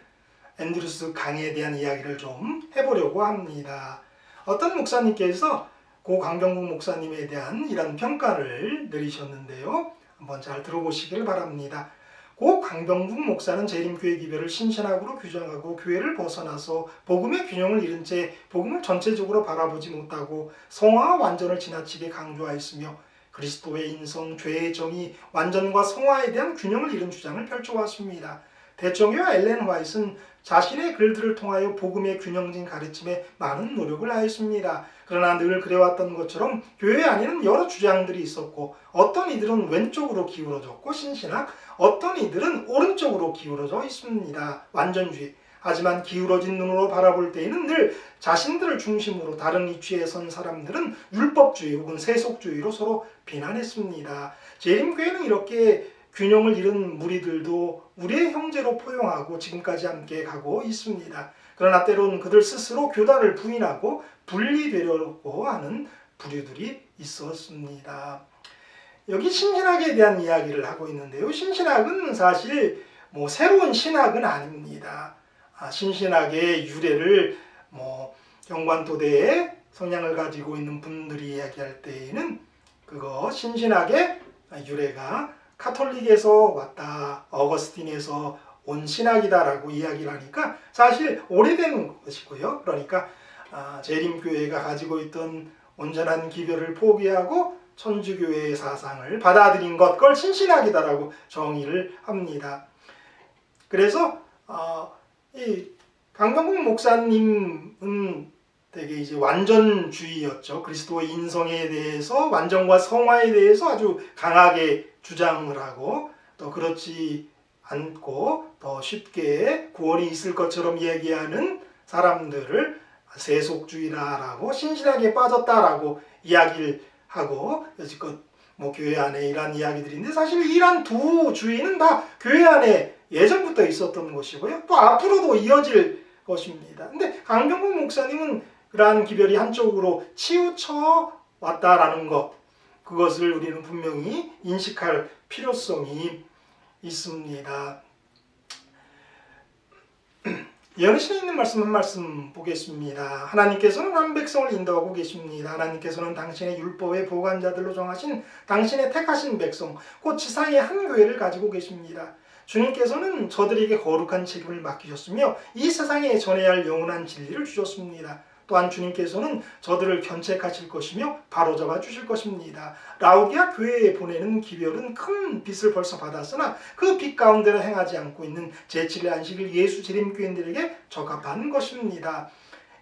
앤드루스 강에 대한 이야기를 좀 해보려고 합니다. 어떤 목사님께서 고 강병국 목사님에 대한 이런 평가를 내리셨는데요. 한번 잘 들어보시길 바랍니다. 고 강병국 목사는 재림교회 기별을 신신학으로 규정하고 교회를 벗어나서 복음의 균형을 잃은 채 복음을 전체적으로 바라보지 못하고 성화와 완전을 지나치게 강조하였으며 그리스도의 인성, 죄의 정의, 완전과 성화에 대한 균형을 잃은 주장을 펼쳐왔습니다. 대청회와 엘렌 화이트는 자신의 글들을 통하여 복음의 균형진 가르침에 많은 노력을 하였습니다. 그러나 늘 그래왔던 것처럼 교회 안에는 여러 주장들이 있었고 어떤 이들은 왼쪽으로 기울어졌고 신신학, 어떤 이들은 오른쪽으로 기울어져 있습니다. 완전주의. 하지만 기울어진 눈으로 바라볼 때에는 늘 자신들을 중심으로 다른 이치에 선 사람들은 율법주의 혹은 세속주의로 서로 비난했습니다. 재림교회는 이렇게 균형을 잃은 무리들도 우리의 형제로 포용하고 지금까지 함께 가고 있습니다. 그러나 때로는 그들 스스로 교단을 부인하고 분리되려고 하는 부류들이 있었습니다. 여기 신신학에 대한 이야기를 하고 있는데요. 신신학은 사실 새로운 신학은 아닙니다. 신신학의 유래를 경관토대의 성향을 가지고 있는 분들이 이야기할 때에는 그거 신신학의 유래가 카톨릭에서 왔다, 어거스틴에서 온 신학이다라고 이야기를 하니까 사실 오래된 것이고요. 그러니까 재림교회가 가지고 있던 온전한 기별을 포기하고 천주교회의 사상을 받아들인 것, 그걸 신신학이다라고 정의를 합니다. 그래서 이 강병국 목사님은 되게 이제 완전주의였죠. 그리스도의 인성에 대해서, 완전과 성화에 대해서 아주 강하게 주장을 하고, 또 그렇지 않고 더 쉽게 구원이 있을 것처럼 얘기하는 사람들을 세속주의라고, 신신학에 빠졌다라고 이야기를 하고, 여지껏 교회 안에 이런 이야기들인데, 사실 이런 두 주의는 다 교회 안에 예전부터 있었던 것이고요. 또 앞으로도 이어질 것입니다. 근데 강병국 목사님은 그러한 기별이 한쪽으로 치우쳐 왔다라는 것, 그것을 우리는 분명히 인식할 필요성이 있습니다. 예언신에 있는 말씀 한 말씀 보겠습니다. 하나님께서는 한 백성을 인도하고 계십니다. 하나님께서는 당신의 율법의 보관자들로 정하신 당신의 택하신 백성, 곧 지상의 한 교회를 가지고 계십니다. 주님께서는 저들에게 거룩한 책임을 맡기셨으며 이 세상에 전해야 할 영원한 진리를 주셨습니다. 또한 주님께서는 저들을 견책하실 것이며 바로잡아 주실 것입니다. 라우디아 교회에 보내는 기별은 큰 빚을 벌써 받았으나 그 빚 가운데로 행하지 않고 있는 제7일 안식일 예수 재림교인들에게 적합한 것입니다.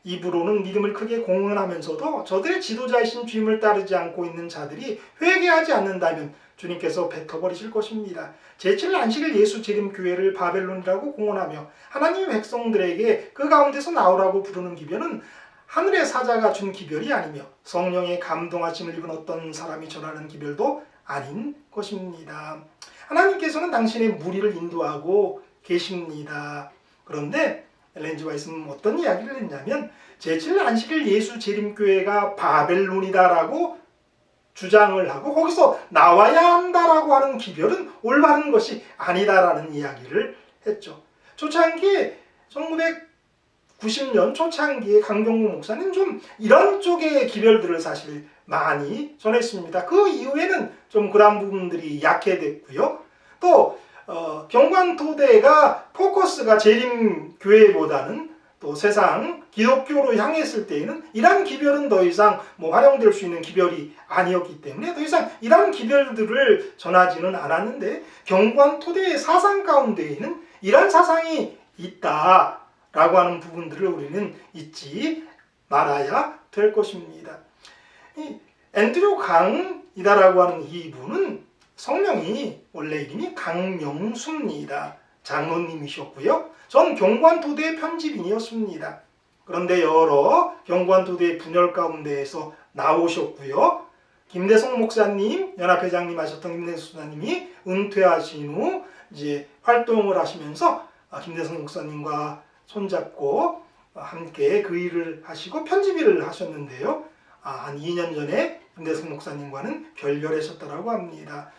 입으로는 믿음을 크게 공언하면서도 저들의 지도자이신 주님을 따르지 않고 있는 자들이 회개하지 않는다면 주님께서 뱉어버리실 것입니다. 제7일 안식일 예수 재림교회를 바벨론이라고 공언하며 하나님의 백성들에게 그 가운데서 나오라고 부르는 기별은 하늘의 사자가 준 기별이 아니며 성령의 감동하심을 입은 어떤 사람이 전하는 기별도 아닌 것입니다. 하나님께서는 당신의 무리를 인도하고 계십니다. 그런데 엘렌 G. 화이트는 어떤 이야기를 했냐면 제7일 안식일 예수 재림교회가 바벨론이다라고 주장을 하고 거기서 나와야 한다라고 하는 기별은 올바른 것이 아니다라는 이야기를 했죠. 초창기에 1990년 초창기에 강병국 목사는 좀 이런 쪽의 기별들을 사실 많이 전했습니다. 그 이후에는 좀 그런 부분들이 약해됐고요. 또 경관토대가 포커스가 재림교회보다는 또 세상 기독교로 향했을 때에는 이러한 기별은 더 이상 활용될 수 있는 기별이 아니었기 때문에 더 이상 이러한 기별들을 전하지는 않았는데 경관토대의 사상 가운데에는 이러한 사상이 있다라고 하는 부분들을 우리는 잊지 말아야 될 것입니다. 이 앤드류 강이다라고 하는 이분은 성명이 원래 이름이 강명수입니다. 장로님이셨고요. 전 경관토대의 편집인이었습니다. 그런데 여러 경관토대의 분열 가운데에서 나오셨고요. 김대성 목사님, 연합회장님 하셨던 김대성 목사님이 은퇴하신 후 이제 활동을 하시면서 김대성 목사님과 손잡고 함께 그 일을 하시고 편집일을 하셨는데요. 한 2년 전에 김대성 목사님과는 결별하셨다고 합니다.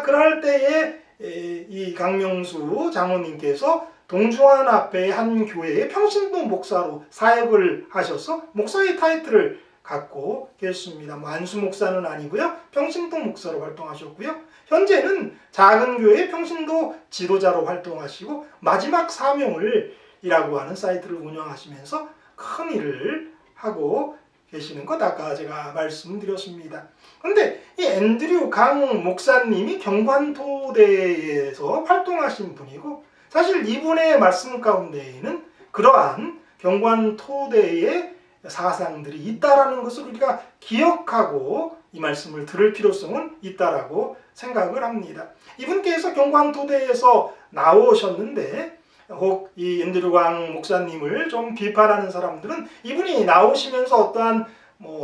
그럴 때에 이 강명수 장로님께서 동중환 앞에 한 교회의 평신도 목사로 사역을 하셔서 목사의 타이틀을 갖고 계십니다. 안수 목사는 아니고요. 평신도 목사로 활동하셨고요. 현재는 작은 교회의 평신도 지도자로 활동하시고 마지막 사명을 이라고 하는 사이트를 운영하시면서 큰 일을 하고 계시는 것 아까 제가 말씀드렸습니다. 그런데 이 앤드류 강 목사님이 경관토대에서 활동하신 분이고 사실 이분의 말씀 가운데에는 그러한 경관토대의 사상들이 있다라는 것을 우리가 기억하고 이 말씀을 들을 필요성은 있다라고 생각을 합니다. 이분께서 경관토대에서 나오셨는데 혹 이 앤드류 강 목사님을 좀 비판하는 사람들은 이분이 나오시면서 어떠한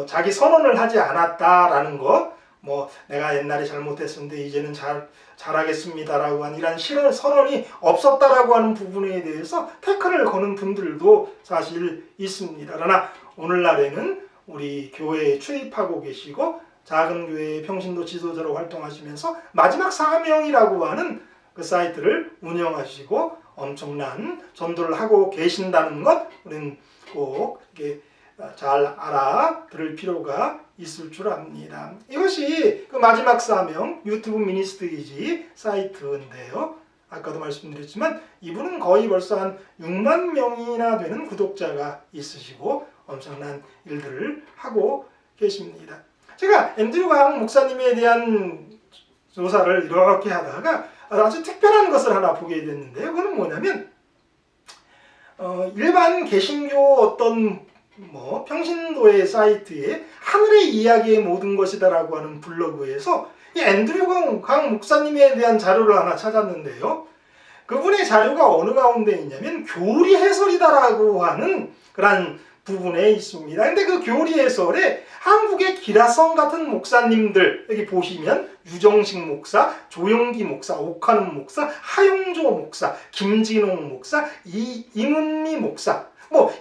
자기 선언을 하지 않았다라는 것, 내가 옛날에 잘못했었는데 이제는 잘하겠습니다라고 한 이런 실언 선언이 없었다라고 하는 부분에 대해서 태클을 거는 분들도 사실 있습니다. 그러나 오늘날에는 우리 교회에 출입하고 계시고 작은 교회의 평신도 지도자로 활동하시면서 마지막 사명이라고 하는 그 사이트를 운영하시고 엄청난 전도를 하고 계신다는 것 우리는 꼭 이렇게 잘 알아들을 필요가 있을 줄 압니다. 이것이 그 마지막 사명 유튜브 미니스트리지 사이트인데요. 아까도 말씀드렸지만 이분은 거의 벌써 한 6만 명이나 되는 구독자가 있으시고 엄청난 일들을 하고 계십니다. 제가 앤드류 강 목사님에 대한 조사를 이렇게 하다가 아주 특별한 것을 하나 보게 됐는데요. 그건 뭐냐면 일반 개신교 어떤 평신도의 사이트에 하늘의 이야기의 모든 것이다라고 하는 블로그에서 이 앤드류 강 목사님에 대한 자료를 하나 찾았는데요. 그분의 자료가 어느 가운데 있냐면 교리 해설이다라고 하는 그런 부분에 있습니다. 근데 그 교리 해설에 한국의 기라성 같은 목사님들 여기 보시면 유정식 목사, 조영기 목사, 오카는 목사, 하용조 목사, 김진홍 목사, 이문미 목사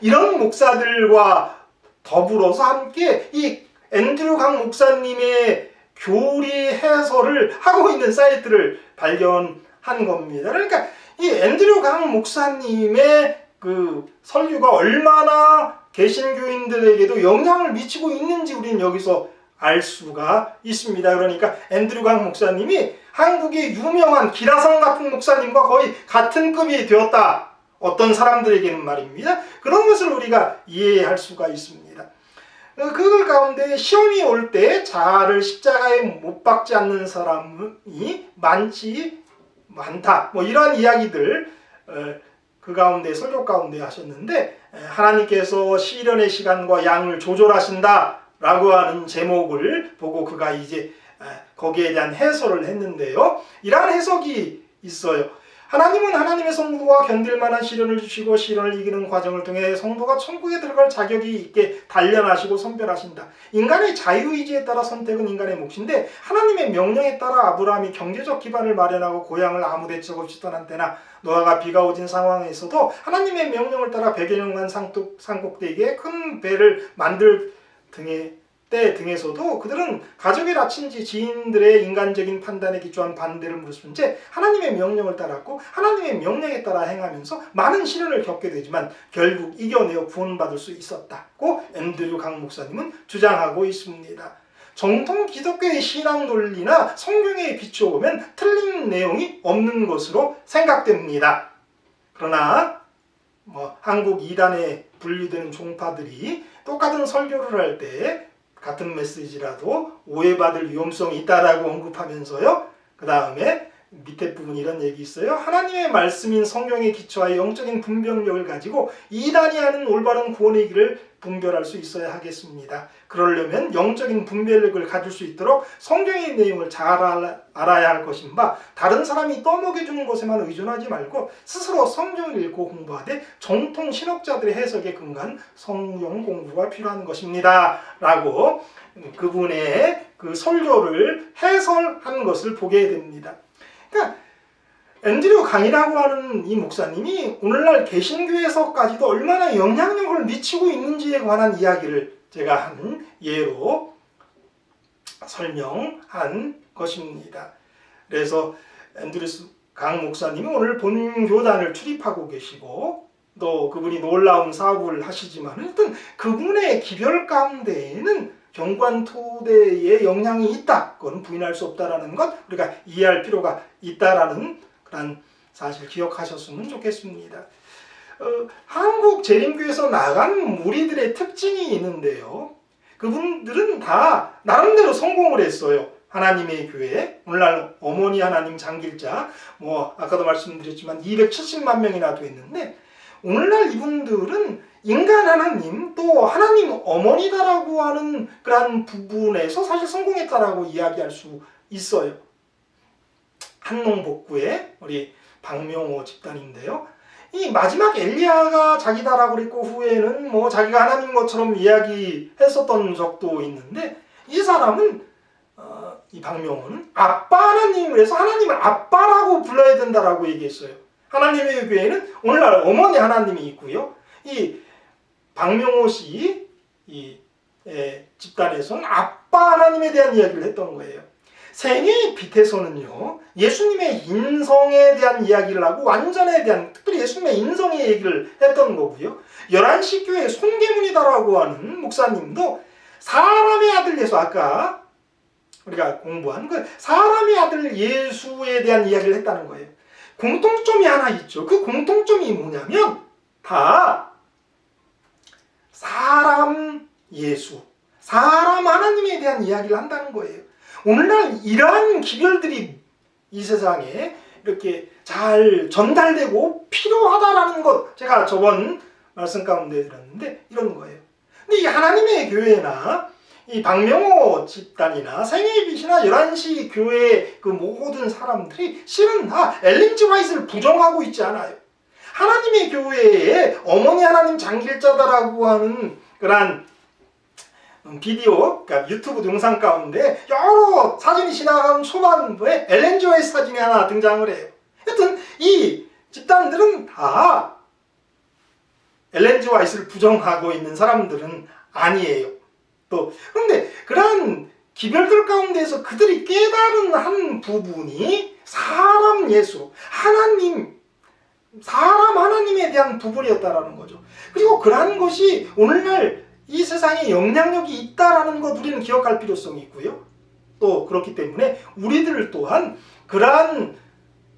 이런 목사들과 더불어서 함께 이 앤드류 강 목사님의 교리 해설을 하고 있는 사이트를 발견한 겁니다. 그러니까 이 앤드류 강 목사님의 그 설교가 얼마나 개신교인들에게도 영향을 미치고 있는지 우리는 여기서 알 수가 있습니다. 그러니까 앤드류 강 목사님이 한국의 유명한 기라성 같은 목사님과 거의 같은 급이 되었다. 어떤 사람들에게는 말입니다. 그런 것을 우리가 이해할 수가 있습니다. 그걸 가운데 시험이 올 때 자아를 십자가에 못 박지 않는 사람이 많다. 이런 이야기들 그 가운데 설교 가운데 하셨는데 하나님께서 시련의 시간과 양을 조절하신다라고 하는 제목을 보고 그가 이제 거기에 대한 해설을 했는데요. 이러한 해석이 있어요. 하나님은 하나님의 성도가 견딜 만한 시련을 주시고 시련을 이기는 과정을 통해 성도가 천국에 들어갈 자격이 있게 단련하시고 선별하신다. 인간의 자유의지에 따라 선택은 인간의 몫인데 하나님의 명령에 따라 아브라함이 경제적 기반을 마련하고 고향을 아무 대책 없이 떠난 때나 노아가 비가 오진 상황에서도 하나님의 명령을 따라 100여 년간 산꼭대기에 큰 배를 만들 등에서도 그들은 가족이라친지 지인들의 인간적인 판단에 기초한 반대를 무릅쓴 채 하나님의 명령을 따랐고 하나님의 명령에 따라 행하면서 많은 시련을 겪게 되지만 결국 이겨내어 구원받을 수 있었다고 앤드류 강 목사님은 주장하고 있습니다. 정통 기독교의 신앙 논리나 성경에 비추어보면 틀린 내용이 없는 것으로 생각됩니다. 그러나 한국 이단에 분류되는 종파들이 똑같은 설교를 할 때 같은 메시지라도 오해받을 위험성이 있다라고 언급하면서요. 그 다음에 밑에 부분에 이런 얘기 있어요. 하나님의 말씀인 성경에 기초하여 영적인 분별력을 가지고 이단이 하는 올바른 구원의 길을 분별할 수 있어야 하겠습니다. 그러려면 영적인 분별력을 가질 수 있도록 성경의 내용을 잘 알아야 할 것인 바 다른 사람이 떠먹여주는 것에만 의존하지 말고 스스로 성경을 읽고 공부하되 정통 신학자들의 해석에 근거한 성경 공부가 필요한 것입니다. 라고 그분의 그 설교를 해설한 것을 보게 됩니다. 그러니까 앤드류 강이라고 하는 이 목사님이 오늘날 개신교에서까지도 얼마나 영향력을 미치고 있는지에 관한 이야기를 제가 한 예로 설명한 것입니다. 그래서 앤드류 강 목사님이 오늘 본 교단을 출입하고 계시고 또 그분이 놀라운 사업을 하시지만 일단 그분의 기별 가운데에는 경관토대의 영향이 있다. 그건 부인할 수 없다라는 것 우리가 이해할 필요가 있다라는 그런 사실 기억하셨으면 좋겠습니다. 한국 재림교에서 나간 무리들의 특징이 있는데요. 그분들은 다 나름대로 성공을 했어요. 하나님의 교회, 오늘날 어머니 하나님 장길자, 아까도 말씀드렸지만 270만 명이나 됐는데 오늘날 이분들은 인간 하나님 또 하나님 어머니다라고 하는 그런 부분에서 사실 성공했다라고 이야기할 수 있어요. 한농복구의 우리 박명호 집단인데요. 이 마지막 엘리야가 자기다라고 그랬고 후에는 자기가 하나님 것처럼 이야기했었던 적도 있는데 이 사람은 이 박명호는 아빠 하나님을 해서 하나님을 아빠라고 불러야 된다라고 얘기했어요. 하나님의 교회에는 오늘날 어머니 하나님이 있고요. 이 박명호 씨, 이 집단에서는 아빠 하나님에 대한 이야기를 했던 거예요. 생애의 빛에서는요, 예수님의 인성에 대한 이야기를 하고 완전에 대한, 특별히 예수님의 인성의 얘기를 했던 거고요. 11시 교회 손계문이다라고 하는 목사님도 사람의 아들 예수, 아까 우리가 공부한 그 사람의 아들 예수에 대한 이야기를 했다는 거예요. 공통점이 하나 있죠. 그 공통점이 뭐냐면 다 사람 예수, 사람 하나님에 대한 이야기를 한다는 거예요. 오늘날 이러한 기별들이 이 세상에 이렇게 잘 전달되고 필요하다라는 것, 제가 저번 말씀 가운데 들었는데 이런 거예요. 근데 이 하나님의 교회나 이 박명호 집단이나 생애의 빛이나 11시 교회 그 모든 사람들이 실은 다 엘렌 G 화이트를 부정하고 있지 않아요. 하나님의 교회에 어머니 하나님 장길자다라고 하는 그런 비디오, 그러니까 유튜브 영상 가운데 여러 사진이 지나간 초반부에 엘렌 G 화이트 사진이 하나 등장을 해요. 하여튼 이 집단들은 다 엘렌 G 화이트를 부정하고 있는 사람들은 아니에요. 또 그런데 그러한 기별들 가운데에서 그들이 깨달은 한 부분이 사람 예수, 하나님, 사람 하나님에 대한 부분이었다라는 거죠. 그리고 그러한 것이 오늘날 이 세상에 영향력이 있다라는 것 우리는 기억할 필요성이 있고요. 또 그렇기 때문에 우리들 또한 그러한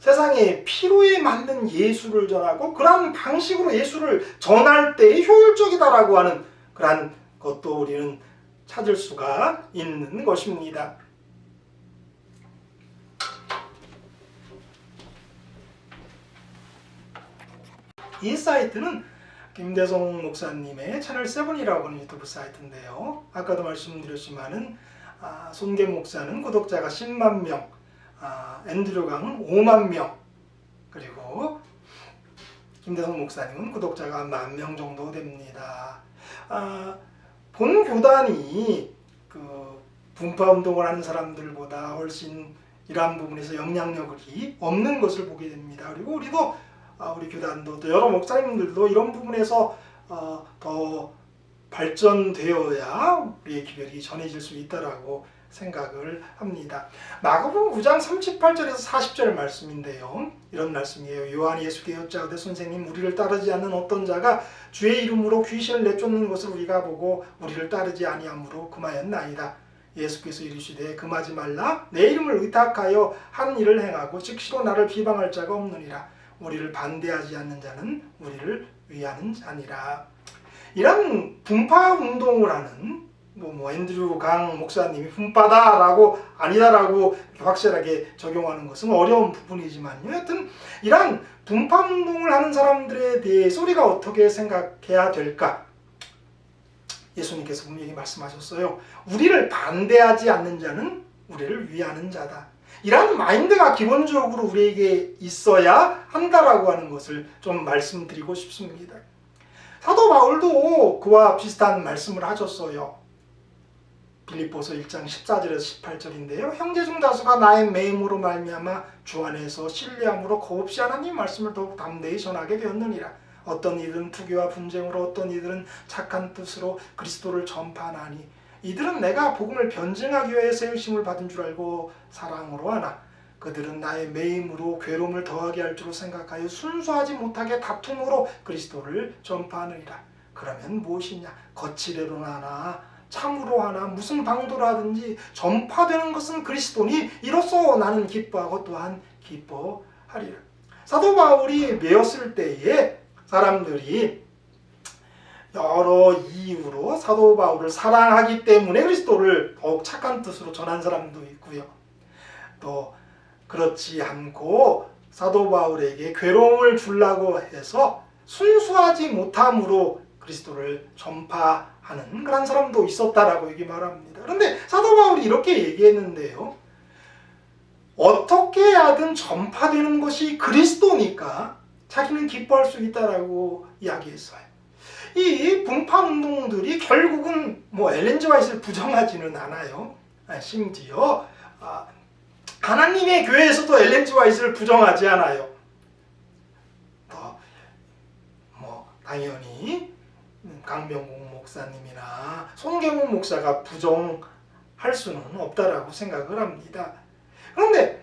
세상의 필요에 맞는 예수를 전하고 그러한 방식으로 예수를 전할 때 효율적이다라고 하는 그러한 것도 우리는 찾을 수가 있는 것입니다. 이 사이트는 김대성 목사님의 채널7이라고 하는 유튜브 사이트인데요. 아까도 말씀드렸지만은 손계 목사는 구독자가 10만 명, 앤드류 강은 5만 명, 그리고 김대성 목사님은 구독자가 10,000명 정도 됩니다. 본 교단이 그 분파운동을 하는 사람들보다 훨씬 이러한 부분에서 영향력이 없는 것을 보게 됩니다. 그리고 우리도 우리 교단도 또 여러 목사님들도 이런 부분에서 더 발전되어야 우리의 기별이 전해질 수 있다라고 생각을 합니다. 마가복음 9장 38절에서 40절 말씀인데요. 이런 말씀이에요. 요한이 예수께 여짜오되 선생님, 우리를 따르지 않는 어떤 자가 주의 이름으로 귀신을 내쫓는 것을 우리가 보고 우리를 따르지 아니하므로 금하였나이다. 예수께서 이르시되 금하지 말라. 내 이름을 의탁하여 한 일을 행하고 즉시로 나를 비방할 자가 없느니라. 우리를 반대하지 않는 자는 우리를 위하는 자니라. 이런 분파 운동을 하는 앤드류 강 목사님이 분파다라고 아니다라고 확실하게 적용하는 것은 어려운 부분이지만요. 하여튼 이런 분파 운동을 하는 사람들에 대해서 우리가 어떻게 생각해야 될까? 예수님께서 분명히 말씀하셨어요. 우리를 반대하지 않는 자는 우리를 위하는 자다. 이런 마인드가 기본적으로 우리에게 있어야 한다라고 하는 것을 좀 말씀드리고 싶습니다. 사도 바울도 그와 비슷한 말씀을 하셨어요. 빌립보서 1장 14절에서 18절인데요. 형제 중 다수가 나의 매임으로 말미암아 주 안에서 신뢰함으로 겁없이 하나님 말씀을 더욱 담대히 전하게 되었느니라. 어떤 이들은 투기와 분쟁으로, 어떤 이들은 착한 뜻으로 그리스도를 전파하나니 이들은 내가 복음을 변증하기 위해 세우심을 받은 줄 알고 사랑으로 하나 그들은 나의 매임으로 괴로움을 더하게 할 줄로 생각하여 순수하지 못하게 다툼으로 그리스도를 전파하느니라. 그러면 무엇이냐? 거칠애로 하나 참으로 하나 무슨 방도로 하든지 전파되는 것은 그리스도니 이로써 나는 기뻐하고 또한 기뻐하리라. 사도 바울이 메었을 때에 사람들이 여러 이유로 사도 바울을 사랑하기 때문에 그리스도를 더욱 착한 뜻으로 전한 사람도 있고요. 또 그렇지 않고 사도 바울에게 괴로움을 주려고 해서 순수하지 못함으로 그리스도를 전파하는 그런 사람도 있었다라고 얘기 말합니다. 그런데 사도 바울이 이렇게 얘기했는데요. 어떻게 하든 전파되는 것이 그리스도니까 자기는 기뻐할 수 있다라고 이야기했어요. 이 분파 운동들이 결국은 엘렌 G 화이트를 부정하지는 않아요. 심지어 하나님의 교회에서도 엘렌 G 화이트를 부정하지 않아요. 당연히 강병국 목사님이나 송계문 목사가 부정할 수는 없다라고 생각을 합니다. 그런데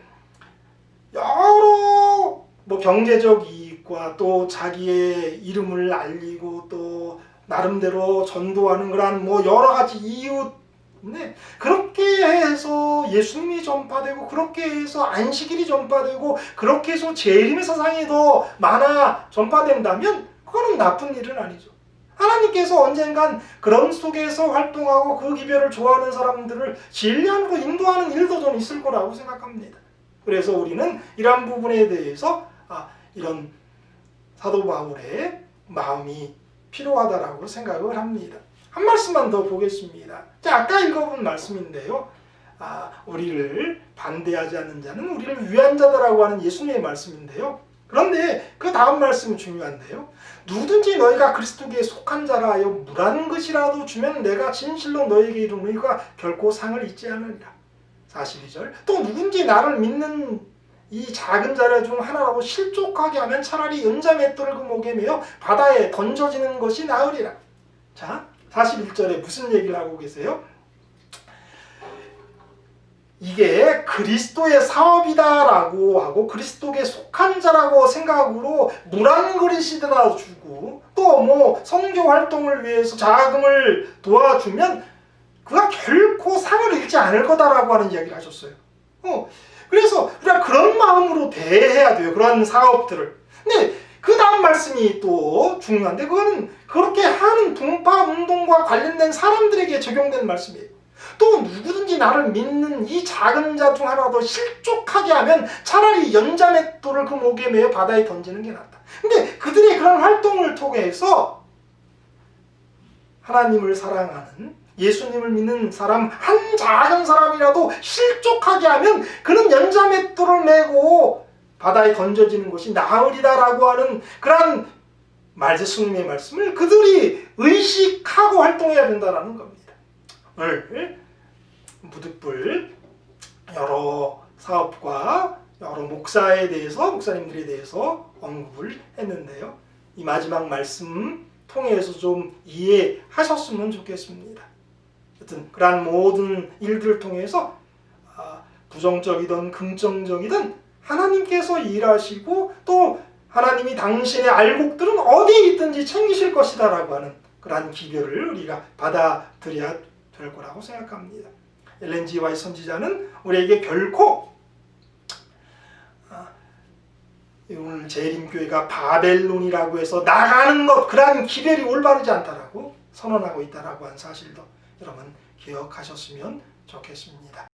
여러 경제적 이익과 또 자기의 이름을 알리고 또 나름대로 전도하는 그런 여러 가지 이유, 그렇게 해서 예수님이 전파되고 그렇게 해서 안식일이 전파되고 그렇게 해서 재림의 사상이 더 많아 전파된다면 그거는 나쁜 일은 아니죠. 하나님께서 언젠간 그런 속에서 활동하고 그 기별을 좋아하는 사람들을 진리함으로 인도하는 일도 좀 있을 거라고 생각합니다. 그래서 우리는 이러한 부분에 대해서 이런 사도 바울의 마음이 필요하다라고 생각을 합니다. 한 말씀만 더 보겠습니다. 자, 아까 읽어본 말씀인데요. 우리를 반대하지 않는 자는 우리를 위한 자다라고 하는 예수님의 말씀인데요. 그런데 그 다음 말씀이 중요한데요. 누구든지 너희가 그리스도께 속한 자라 하여 물한 것이라도 주면 내가 진실로 너희에게 이르노니 너희가 결코 상을 잊지 않으리라. 42절. 또 누군지 나를 믿는 이 작은 자라 중 하나라도 실족하게 하면 차라리 연자 맷돌을 그 목에 매어 바다에 던져지는 것이 나으리라. 자, 41절에 무슨 얘기를 하고 계세요? 이게 그리스도의 사업이다라고 하고 그리스도께 속한 자라고 생각으로 물 한 그릇이라도 주고 또 선교 활동을 위해서 자금을 도와주면 그가 결코 상을 잃지 않을 거다라고 하는 이야기를 하셨어요. 그래서 우리가 그런 마음으로 대해야 돼요. 그런 사업들을. 근데 그 다음 말씀이 또 중요한데 그거는 그렇게 하는 분파 운동과 관련된 사람들에게 적용된 말씀이에요. 또 누구든지 나를 믿는 이 작은 자 중 하나라도 실족하게 하면 차라리 연자 맷돌을 그 목에 매어 바다에 던지는 게 낫다. 근데 그들의 그런 활동을 통해서 하나님을 사랑하는 예수님을 믿는 사람 한 작은 사람이라도 실족하게 하면 그는 연자 맷돌을 메고 바다에 던져지는 것이 나으리다라고 하는 그런 예수님의 말씀을 그들이 의식하고 활동해야 된다는 겁니다. 오늘 무득불 여러 사업과 여러 목사님들에 대해서 언급을 했는데요. 이 마지막 말씀 통해서 좀 이해하셨으면 좋겠습니다. 하여튼 그러한 모든 일들을 통해서 부정적이든 긍정적이든 하나님께서 일하시고 또 하나님이 당신의 알곡들은 어디에 있든지 챙기실 것이다 라고 하는 그러한 기별을 우리가 받아들여야 될 거라고 생각합니다. 엘렌 G. 화이트 선지자는 우리에게 결코 오늘 재림교회가 바벨론이라고 해서 나가는 것 그러한 기별이 올바르지 않다라고 선언하고 있다라고 한 사실도 여러분 기억하셨으면 좋겠습니다.